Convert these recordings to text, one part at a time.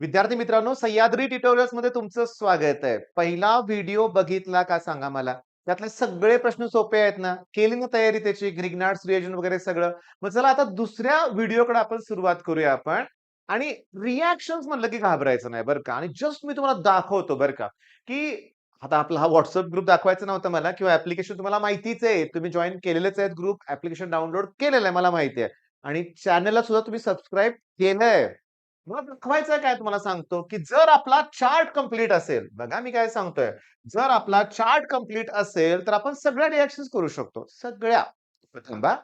विद्यार्थी मित्रांनो, सह्याद्री ट्युटोरियल्स मध्ये तुमचं स्वागत आहे. पहिला व्हिडिओ बघितला का सांगा मला? त्यातले सगळे प्रश्न सोपे आहेत ना? केली ना तयारी त्याची ग्रिग्नार्ड्स रिएजन वगैरे सगळं? मग चला आता दुसऱ्या व्हिडिओकडे आपण सुरुवात करूया आपण. आणि रिएक्शन्स म्हणलं की घाबरायचं नाही बरं का. आणि जस्ट मी तुम्हाला दाखवतो बरं का, की आता आपला हा WhatsApp ग्रुप दाखवायचा नव्हता मला किंवा ॲप्लिकेशन तुम्हाला माहितीच आहे. तुम्ही जॉइन केलेलेच आहेत ग्रुप, ॲप्लिकेशन डाउनलोड केलेलं आहे मला माहिती आहे. आणि चॅनलला सुद्धा तुम्ही सबस्क्राईब केलंय. मग दाखवायचं काय तुम्हाला सांगतो, की जर आपला चार्ट कंप्लीट असेल, बघा मी काय सांगतोय. जर आपला चार्ट कंप्लीट असेल, तर आपण सगळ्या रिएक्शन्स करू शकतो. सगळ्या. थांबा.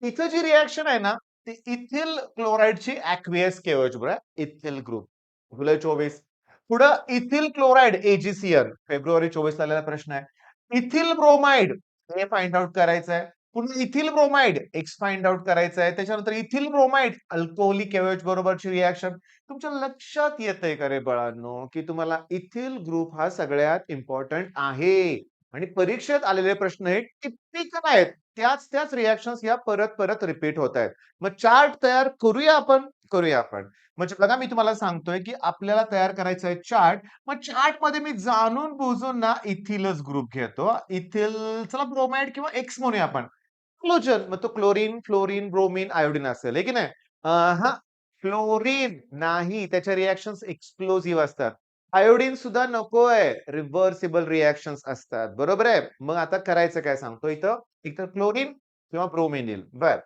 इथं जी रिएक्शन आहे ना, ती इथिल क्लोराइडची aqueous KOH बरोबर आहे. Ethyl group. जुलै 24. पुढं इथिल क्लोराइड AgCl फेब्रुवारी 24 ला आलेला प्रश्न आहे. इथिल ब्रोमाइड हे फाइंड आउट करायचं आहे. पुन्हा ethyl bromide x find out करायचं आहे. त्याच्यानंतर इथिल ब्रोमाइड अल्कोहोलिक KOH बरोबरची रिएक्शन. तुमच्या लक्षात येतंय का रे बाळांनो, की तुम्हाला इथिल ग्रुप हा सगळ्यात इम्पोर्टंट आहे. आणि परीक्षेत आलेले प्रश्न हे टिपिकल आहेत. त्याच रिएक्शन्स या परत-परत रिपीट होतायत. मग चार्ट तयार करूया आपण? करूया आपण. म्हणजे बघा मी तुम्हाला सांगतोय, की आपल्याला तयार करायचा आहे चार्ट. मग चार्टमध्ये मी जाणून-बुजून ना इथिलच ग्रुप घेतो. इथिल चला ब्रोमाइड किंवा एक्स म्हणूया आपण. क्लोजन मग तो क्लोरीन, फ्लोरीन, ब्रोमीन, आयोडीन असेल, आहे की नाही? हां, फ्लोरीन नाही, त्याच्या रिएक्शन्स एक्सप्लोसिव्ह असतात. आयोडीन सुद्धा नकोय, रिव्हर्सिबल रिएक्शन्स असतात. बरोबर आहे? मग आता करायचं काय सांगतो इथं, एकतर क्लोरीन किंवा ब्रोमीन येईल. बरं.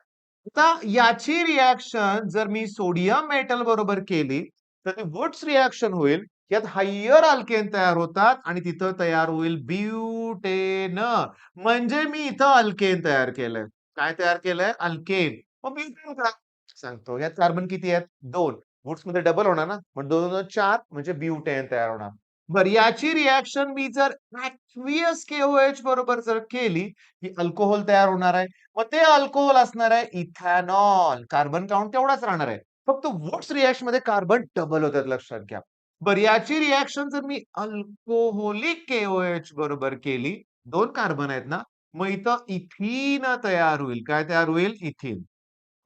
आता याची रिएक्शन जर मी सोडियम मेटल बरोबर केली, तर ती वुड्स रिएक्शन होईल. यात हायर अल्केन तयार होतात आणि तिथं तयार होईल ब्युटेन. म्हणजे मी इथं अल्केन तयार केलंय. काय तयार केलंय? अल्केन. मग ब्युटेन का? सांगतो. यात कार्बन किती आहेत? 2. वुड्समध्ये डबल होणार ना? मग 2 2 4 म्हणजे ब्युटेन तयार होणार. बरं याची रिएक्शन मी जर aqueous KOH बरोबर जर केली, की अल्कोहोल तयार होणार आहे. मग ते अल्कोहोल असणार आहे इथेनॉल. कार्बन काउंट तेवढाच राहणार आहे. फक्त वुड्स रिएक्शनमध्ये कार्बन डबल होतात लक्षात घ्या. बरं याची रिएक्शन जर मी अल्कोहोलिक KOH बरोबर केली, 2 कार्बन आहेत ना, मग इथं इथीन तयार होईल. काय तयार होईल? इथीन.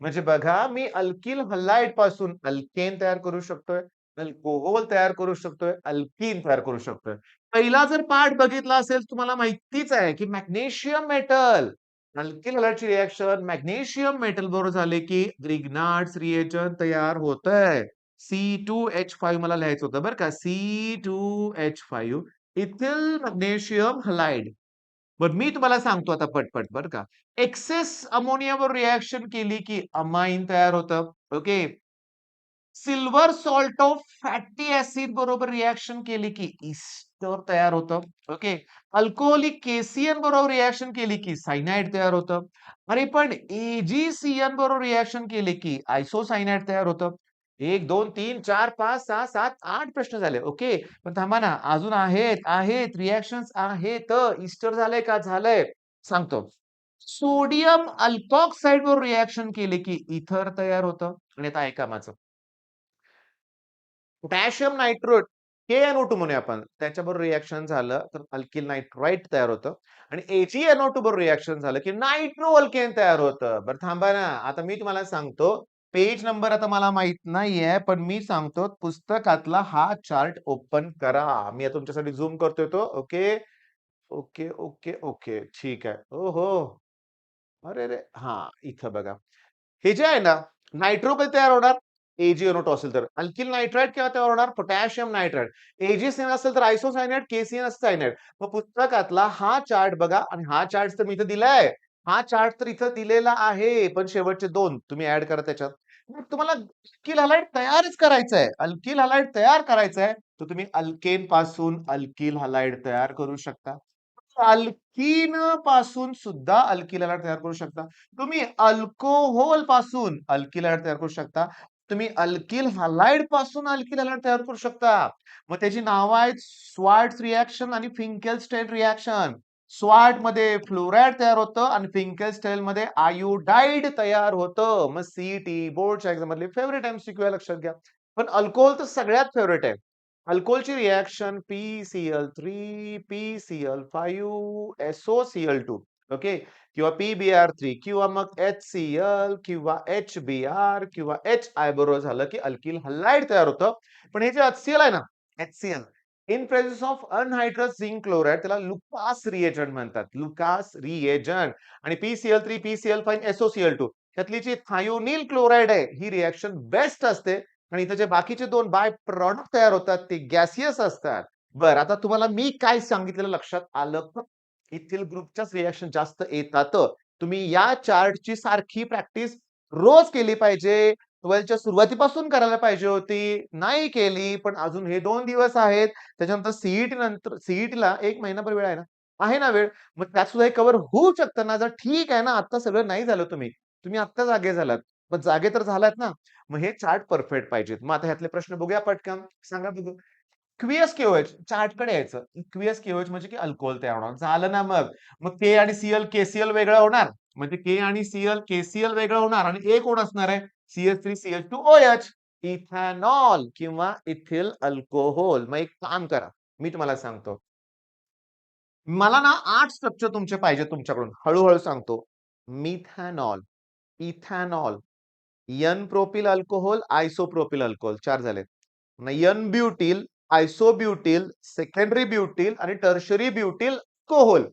म्हणजे बघा मी अल्किल हलाइड पासून अल्केन तयार करू शकतोय, अल्कोहोल तयार करू शकतोय, अल्कीन तयार करू शकतोय. पहिला जर पार्ट बघितला असेल तुम्हाला माहितीच आहे, की मॅग्नेशियम मेटल अल्किल हलाइडची रिएक्शन मॅग्नेशियम मेटल बरोबर झाले, की ग्रिग्नार्ड्स रिएजन तयार होतंय. C2H5 मला लिहायचं होतं बरं का. C2H5 ethyl magnesium halide. बरं मी तुम्हाला सांगतो आता पटपट बरं का. एक्सेस अमोनियावर रिएक्शन केली की अमाईन तयार होतं. Okay. Silver salt of fatty acid बरोबर रिएक्शन केली की इस्टर तयार होतं. ओके. अल्कोहोलिक KCN बरोबर रिएक्शन केली की सायनाइड तयार होतं. अरे पण AgCN बरोबर रिएक्शन केली की आयसोसायनाइड तयार होतं. 1, 2, 3, 4, 5, 6, 7, 8 प्रश्न झाले. ओके. पण थांबा ना, अजून आहेत रिएक्शन्स आहेत. इस्टर झालंय का? झालंय. सांगतो. सोडियम अल्कॉक्साइड बरोबर रिएक्शन केली की इथर तयार होतं. आणि आता ऐका माझं. पोटॅशियम नायट्रेट KNO2 म्हणूया आपण. त्याच्याबरोबर रिएक्शन झालं तर अल्किल नायट्राइट तयार होतं आणि AgNO2 बरोबर रिएक्शन झालं की नायट्रो अल्केन तयार होतं. बरं थांबा ना, आता मी तुम्हाला सांगतो. पेज नंबर आता मला माहित नाहीये, पण मी सांगतो पुस्तकातला हा चार्ट ओपन करा. मी आता तुमच्यासाठी झूम करतोय तो. ओके. Okay, okay, okay. ठीक आहे. ओहो! अरेरे! हां, इथं बघा. हे जे आहे ना, नायट्रो कधी तयार होणार? AgNO2 असेल तर. अल्किल नायट्राइट केव्हा तयार होणार? Potassium nitrite. AgCN असेल तर आयसोसायनाइड, KCN असतं सायनाइड. मग पुस्तकातला हा चार्ट बघा आणि हा चार्ट तर मी इथं दिलाय. हा चार्ट तर इथं दिलेला आहे. पण शेवटचे 2 तुम्ही ॲड करा त्याच्यात. मग तुम्हाला अल्किल हलाइड तयारच करायचं आहे. अल्किल हलाइड तयार करायचं आहे, तर तुम्ही अल्केन पासून अल्किल हलाइड तयार करू शकता. अल्कीन पासून सुद्धा अल्किल हलाइड तयार करू शकता. तुम्ही अल्कोहोल पासून अल्किल हलाइड तयार करू शकता. तुम्ही अल्किल हलाइड पासून अल्किल हलाइड तयार करू शकता. मग त्याची नावं आहेत स्वार्ट्स रिएक्शन आणि फिंकेलस्टाईन रिएक्शन. स्वार्टमध्ये फ्लोराईड तयार होतं आणि फिंकेलस्टाईनमध्ये आयोडाईड तयार होतं. मग सीईटी बोर्डच्या एक्झाम मधले फेव्हरेट MCQ आहे लक्षात घ्या. पण अल्कोहोल तर सगळ्यात फेव्हरेट आहे. अल्कोहोलची reaction PCl3, PCl5, SOCl2. Okay, किंवा PBr3 किंवा मग HCl किंवा HBr किंवा HI बरोबर झालं की अल्किल हलाइड तयार होतं. पण हे जे HCl आहे ना, HCl in presence of anhydrous zinc chloride त्याला लुकास रिएजंट म्हणतात. Lucas reagent. आणि PCl3, PCl5, SOCl2 त्यातली जी थायोनिल क्लोराइड आहे ही रिएक्शन बेस्ट असते आणि इथे जे बाकीचे 2 बाय प्रॉडक्ट तयार होतात ते गॅसियस असतात. बरं, आता तुम्हाला मी काय सांगितलेलं लक्षात आलं का? इथिल ग्रुपच्याच रिएक्शन जास्त येतात. तुम्ही या चार्टची सारखी प्रॅक्टिस रोज केली पाहिजे. 12च्या सुरुवातीपासून करायला पाहिजे होती. नाही केली, पण अजून हे 2 दिवस आहेत. त्याच्यानंतर नंतर सीईटीला 1 महिनाभर वेळ आहे ना? आहे ना वेळ? मग त्यात सुद्धा हे कव्हर होऊ शकतं ना? जर ठीक आहे ना, आता सगळं नाही झालं तुम्ही. तुम्ही आत्ता जागे झालात. पण जागे तर झालात ना? मग हे चार्ट परफेक्ट पाहिजेत. मग आता ह्यातले प्रश्न बघूया पटकन. सांगा बघू. क्यूएस केओएच चार्टकडे यायचं. क्यूएस केओएच म्हणजे की अल्कोहोल तयार होणार. झालं ना मग. मग के आणि सीएल, केसीएल वेगळं होणार. म्हणजे के आणि सीएल, केसीएल वेगळं होणार आणि एक कोण असणार आहे? CH3CH2OH. इथेनॉल किंवा इथिल अल्कोहोल. मग एक काम करा. मी तुम्हाला सांगतो. मला ना 8 स्ट्रक्चर तुमचे पाहिजे तुमच्याकडून. हळू सांगतो. Methanol, ethanol, N propyl alcohol, isopropyl alcohol 4 झाले. एन ब्युटील, आयसोब्युटील, सेकंडरी ब्युटील आणि टर्शरी ब्युटील अल्कोहोल.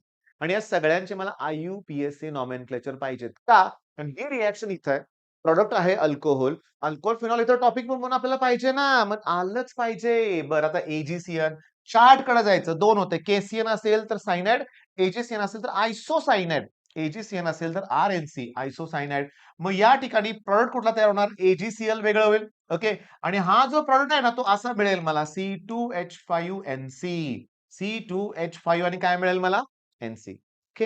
आणि या सगळ्यांचे मला IUPAC नॉमेनक्लेचर पाहिजेत. का? कारण ही रिएक्शन इथं आहे. प्रॉडक्ट आहे अल्कोहोल. अल्कोहोल फिनॉल इथं टॉपिक म्हणून आपल्याला पाहिजे ना. मग आलंच पाहिजे. बरं, आता AgCN चार्टकडे जायचं. 2 होते. KCN असेल तर सायनाइड, AgCN असेल तर आयसोसायनाइड. AgCN असेल तर RNC आयसोसायनाइड. मग या ठिकाणी प्रॉडक्ट कुठला तयार होणार? AgCl वेगळं होईल. ओके. आणि हा जो प्रॉडक्ट आहे ना तो असा मिळेल मला C2H5NC. C2H5 आणि काय मिळेल मला? NC. ओके.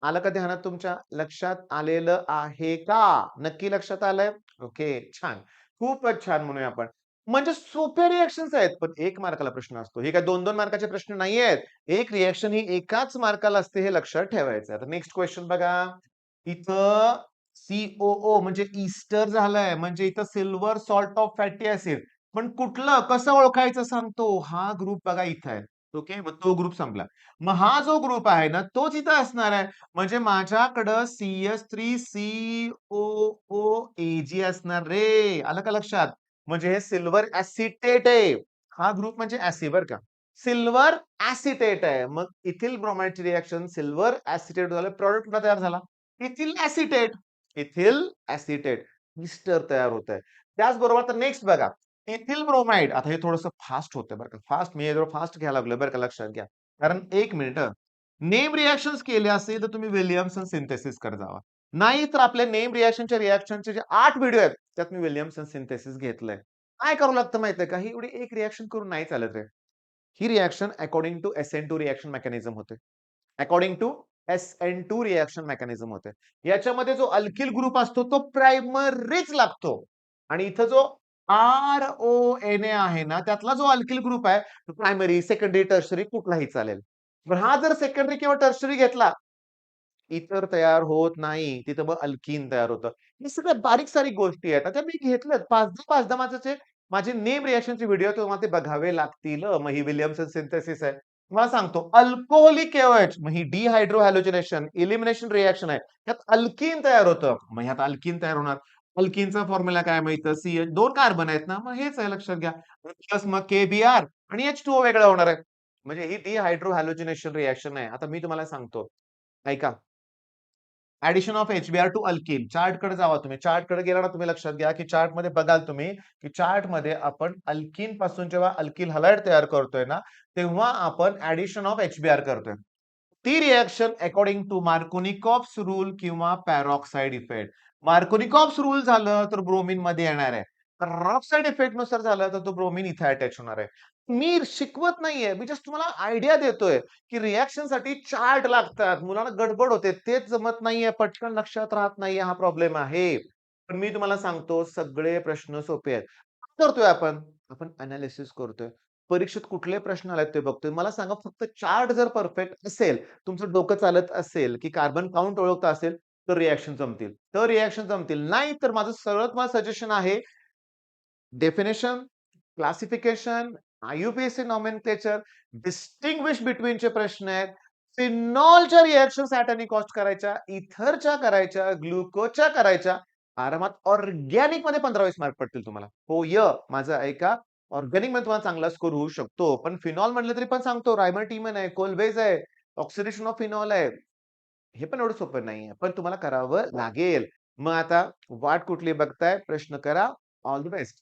आलं का ध्यानात तुमच्या? लक्षात आलेलं आहे का? नक्की लक्षात आलंय? ओके. छान. खूपच छान म्हणूया आपण. म्हणजे सोपे रिएक्शन्स आहेत. पण 1 मार्काला प्रश्न असतो. हे काय 2-2 मार्काचे प्रश्न नाहीयेत. एक रिएक्शन ही एकाच मार्काला असते हे लक्षात ठेवायचं. आता नेक्स्ट क्वेश्चन बघा. इथं COO म्हणजे ईस्टर झालंय. म्हणजे इथं silver salt of fatty acid. पण कुठलं? कसं ओळखायचं सांगतो. हा ग्रुप बघा इथं आहे. ओके. मग तो ग्रुप संपला. मग हा जो ग्रुप आहे ना तोच इथं असणार आहे. म्हणजे माझ्याकडं CH3COOAG असणार रे. आलं का लक्षात? म्हणजे हे सिल्वर ऍसिटेट आहे. हा ग्रुप म्हणजे ऍसिड बरं का. सिल्वर ऍसिटेट आहे. मग इथिल ब्रोमाइडची रिएक्शन सिल्वर ऍसिटेट झालं. प्रॉडक्ट कुठला तयार झाला? Ethyl acetate. Ethyl acetate. Easter तयार होत आहे. त्याचबरोबर आता नेक्स्ट बघा. Ethyl bromide. आता हे थोडंसं फास्ट होतंय बरं का. फास्ट मी जरा फास्ट घ्यायला लागलोय बरं का लक्षात घ्या. कारण 1 मिनिट नेम रिएक्शन्स केले असेल तर तुम्ही विल्यमसन सिंथेसिस करत जावा. नाही तर आपल्या नेम रिएक्शनचे जे 8 व्हिडिओ आहेत त्यात मी विल्यमसन सिंथेसिस घेतलंय. काय करावं लागतं माहितीये का? ही एवढी एक रिएक्शन करून नाही चालत रे. ही reaction according to SN2 reaction mechanism होते. According to SN2 reaction mechanism होते. याच्यामध्ये जो अल्किल ग्रुप असतो तो प्रायमरीच लागतो. आणि इथं जो RONA आहे ना त्यातला जो अल्किल ग्रुप आहे तो प्रायमरी, सेकंडरी, टर्शरी कुठलाही चालेल. पण हा जर सेकंडरी किंवा टर्शरी घेतला इतर तयार होत नाही. तिथं मग अल्कीन तयार होतं. हे सगळ्या बारीक-सारीक गोष्टी आहेत. आता मी घेतल्यात 5-10 माझे नेम रिएक्शनचे व्हिडिओ तुम्हाला ते बघावे लागतील. मग ही विल्यमसन सिंथेसिस आहे. तुम्हाला सांगतो अल्कोहोलिक KOH मग ही डिहायड्रो हॅलोजिनेशन, एलिमिनेशन रिएक्शन आहे. त्यात अल्कीन तयार होतं. मग ह्यात अल्कीन तयार होणार. अल्कीनचा फॉर्म्युला काय माहिती CH 2 कार्बन आहेत ना, मग हेच आहे लक्षात घ्या. प्लस मग KBr आणि H2O वेगळं होणार आहे. म्हणजे ही डिहायड्रो हॅलोजिनेशन रिएक्शन आहे. आता मी तुम्हाला सांगतो. ऐका. Addition of HBr to alkene. चार्टकडे जावा तुम्ही. चार्टकडे गेला ना तुम्ही लक्षात घ्या, की चार्टमध्ये बघाल तुम्ही, की चार्टमध्ये आपण अल्कीन पासून जेव्हा अल्किल हलाइड तयार करतोय ना, तेव्हा आपण ऍडिशन ऑफ HBr करतोय. ती reaction according to Markovnikov's rule किंवा पॅरॉक्साइड इफेक्ट. मार्कोनिकॉप्स रूल झालं तर ब्रोमीन मध्ये येणार आहे. पॅरॉक्साइड इफेक्ट नुसार झालं तर तो ब्रोमीन इथे अटॅच होणार आहे. मी शिकवत नाहीये. मी जस्ट तुम्हाला आयडिया देतोय. की रिएक्शन साठी चार्ट लागतात. मुलांना गडबड होते. तेच जमत नाहीये. पटकन लक्षात राहत नाहीये. हा प्रॉब्लेम आहे. पण मी तुम्हाला सांगतो सगळे प्रश्न सोपे आहेत. काय करतोय आपण? आपण अनालिसिस करतोय. परीक्षेत कुठले प्रश्न आलेत ते बघतोय. मला सांगा फक्त चार्ट जर परफेक्ट असेल, तुमचं डोकं चालत असेल, की कार्बन काउंट ओळखता असेल, तर रिएक्शन जमतील. तर रिएक्शन जमतील. नाही तर माझं सरळ तुम्हाला सजेशन आहे definition, classification, IUPAC nomenclature, distinguish बिटवीनचे प्रश्न आहेत. फिनॉलच्या रिएक्शन्स ॲटॉमिक कॉस्ट करायच्या, इथरच्या करायच्या, ग्लुकोजच्या करायच्या. आरामात ऑर्गॅनिकमध्ये 15-20 मार्क पडतील तुम्हाला. हो, माझं ऐका. ऑर्गॅनिकमध्ये तुम्हाला चांगला स्कोर होऊ शकतो. पण फिनॉल म्हटलं तरी पण सांगतो रायमल्टीमन आहे, कोलबेज आहे, ऑक्सिडेशन ऑफ फिनॉल आहे. हे पण एवढं सोपं नाहीये. पण तुम्हाला करावं लागेल. मग आता वाट कुठली बघताय? प्रश्न करा. All the best.